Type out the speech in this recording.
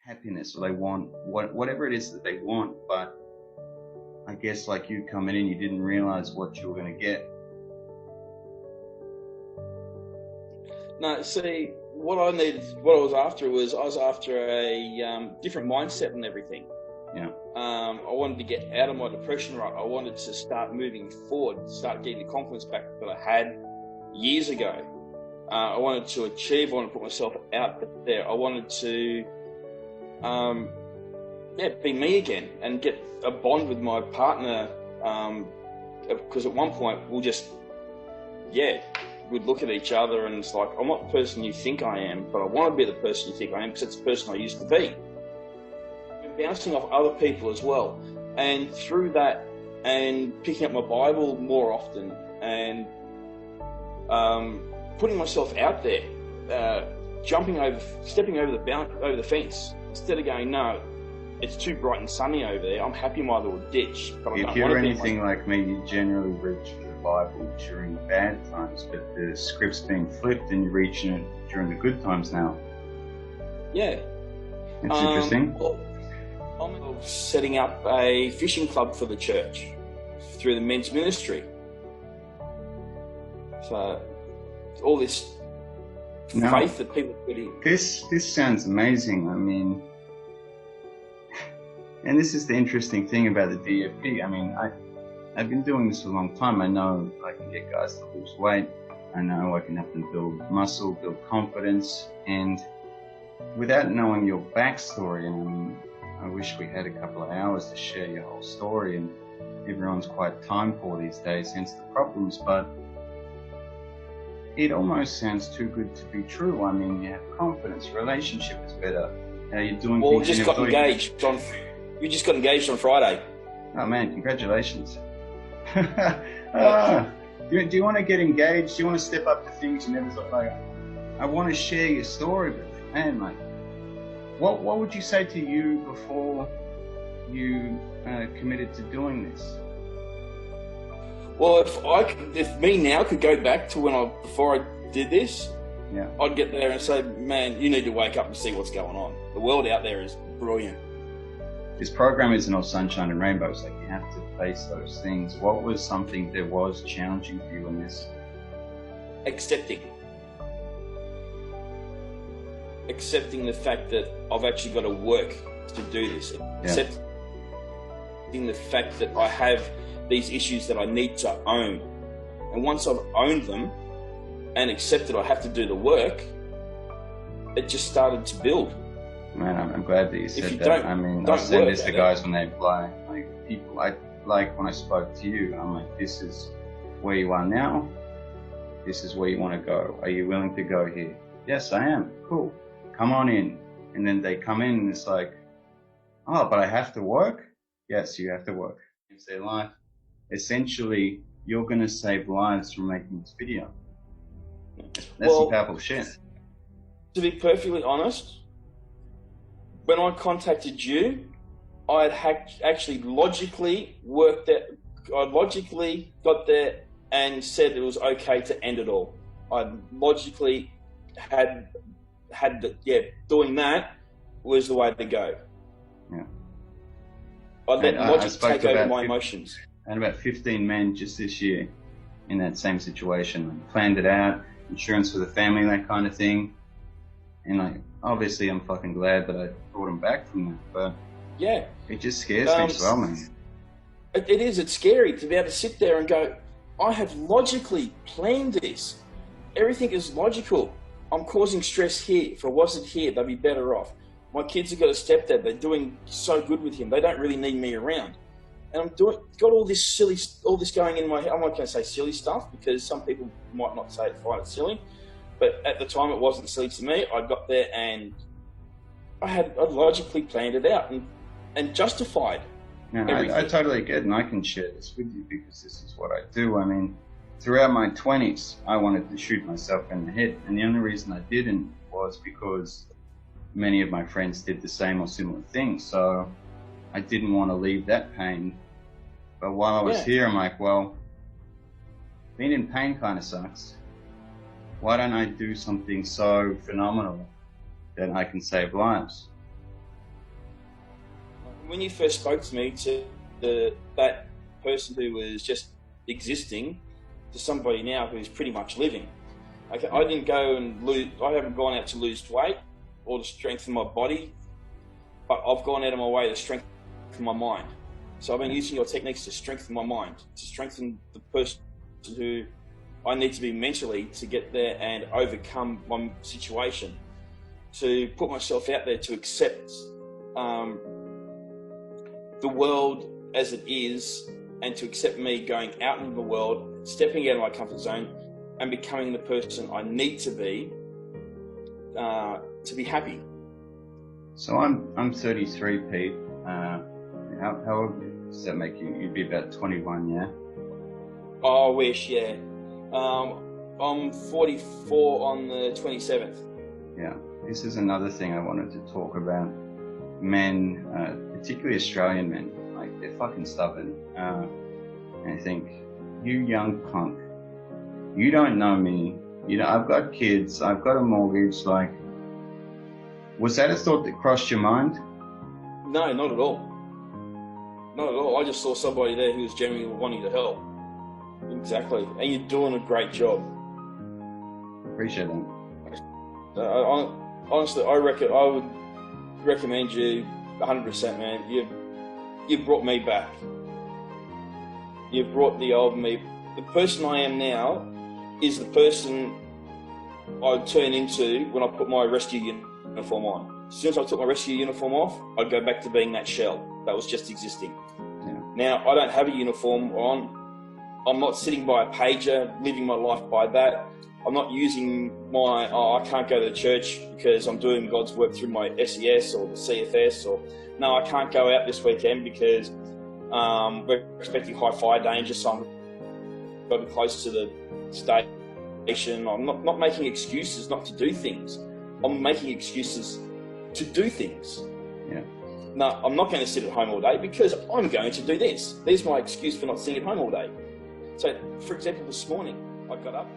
happiness, or they want whatever it is that they want. But I guess like you coming in, you didn't realize what you were going to get. No, see, what I was after was a different mindset and everything. Yeah. I wanted to get out of my depression rut. I wanted to start moving forward, start getting the confidence back that I had years ago. I wanted to achieve. I wanted to put myself out there. I wanted to, be me again and get a bond with my partner. Because at one point we'd look at each other and it's like, I'm not the person you think I am, but I want to be the person you think I am because it's the person I used to be. Bouncing off other people as well, and through that, and picking up my Bible more often, and putting myself out there, stepping over the fence, instead of going, no, it's too bright and sunny over there. I'm happy in my little ditch. But if you're anything like me, you generally reach for the Bible during bad times, but the script's being flipped, and you're reaching it during the good times now. Yeah, it's interesting. Well, I'm setting up a fishing club for the church through the men's ministry. So all this faith that people put in. This sounds amazing. I mean, and this is the interesting thing about the DFP. I mean, I've been doing this for a long time. I know I can get guys to lose weight. I know I can help them build muscle, build confidence, and without knowing your backstory, and I mean, I wish we had a couple of hours to share your whole story, and everyone's quite time poor these days, hence the problems, but it almost sounds too good to be true. I mean, you have confidence, relationship is better. You're doing well, things. You just got engaged on Friday. Oh man, congratulations. Do you want to get engaged? Do you want to step up to things you never thought? Like, I want to share your story, but man, like, what would you say to you before you committed to doing this? Well, if me now could go back to before I did this, yeah, I'd get there and say, man, you need to wake up and see what's going on. The world out there is brilliant. This program isn't all sunshine and rainbows. Like, you have to face those things. What was something that was challenging for you in this? Accepting the fact that I've actually got to work to do this. Accepting the fact that I have these issues that I need to own. And once I've owned them and accepted I have to do the work, it just started to build. Man, I'm glad that you said that. I mean, I say this to guys when they apply. Like, people, like when I spoke to you, I'm like, this is where you are now. This is where you want to go. Are you willing to go here? Yes, I am. Cool. Come on in. And then they come in and it's like, oh, but I have to work? Yes, you have to work. It's their life. Essentially, you're going to save lives from making this video. That's some powerful shit. To be perfectly honest, when I contacted you, I had actually logically worked that. I logically got there and said it was okay to end it all. I logically had doing that was the way to go. Yeah. I let logic take over my emotions. And about 15 men just this year in that same situation. I planned it out, insurance for the family, that kind of thing. And like, obviously I'm fucking glad that I brought them back from that, but yeah, it just scares me as well, man. It's scary to be able to sit there and go, I have logically planned this. Everything is logical. I'm causing stress here. If I wasn't here, they'd be better off. My kids have got a stepdad. They're doing so good with him. They don't really need me around. And got all this going in my head. I'm not going to say silly stuff because some people might not find it silly. But at the time, it wasn't silly to me. I got there and I logically planned it out and justified. No, I totally get it, and I can share this with you because this is what I do. I mean, throughout my 20s, I wanted to shoot myself in the head, and the only reason I didn't was because many of my friends did the same or similar things, so I didn't want to leave that pain. But while I was here, I'm like, well, being in pain kind of sucks. Why don't I do something so phenomenal that I can save lives? when you first spoke to me, to that person who was just existing, to somebody now who's pretty much living. Okay, I didn't go and lose. I haven't gone out to lose weight or to strengthen my body, but I've gone out of my way to strengthen my mind. So I've been using your techniques to strengthen my mind, to strengthen the person who I need to be mentally to get there and overcome my situation, to put myself out there, to accept the world as it is, and to accept me going out into the world, stepping out of my comfort zone and becoming the person I need to be happy. So I'm 33, Pete. How does that make you? You'd be about 21, yeah? I wish, yeah. I'm 44 on the 27th. Yeah, this is another thing I wanted to talk about. Men, particularly Australian men, like, they're fucking stubborn. And I think, you young punk, you don't know me. You know, I've got kids, I've got a mortgage. Like, was that a thought that crossed your mind? No, not at all. Not at all. I just saw somebody there who was genuinely wanting to help. Exactly. And you're doing a great job. Appreciate it. Honestly, I would recommend you 100%, man. You've brought me back. You've brought the old me. The person I am now is the person I'd turn into when I put my rescue uniform on. As soon as I took my rescue uniform off, I'd go back to being that shell that was just existing. Yeah. Now, I don't have a uniform on. I'm not sitting by a pager, living my life by that. I'm not using my, I can't go to the church because I'm doing God's work through my SES or the CFS, or no, I can't go out this weekend because we're expecting high fire danger, so I'm got to be close to the station. I'm not making excuses not to do things. I'm making excuses to do things. Yeah. No, I'm not going to sit at home all day because I'm going to do this. There's my excuse for not sitting at home all day. So, for example, this morning I got up,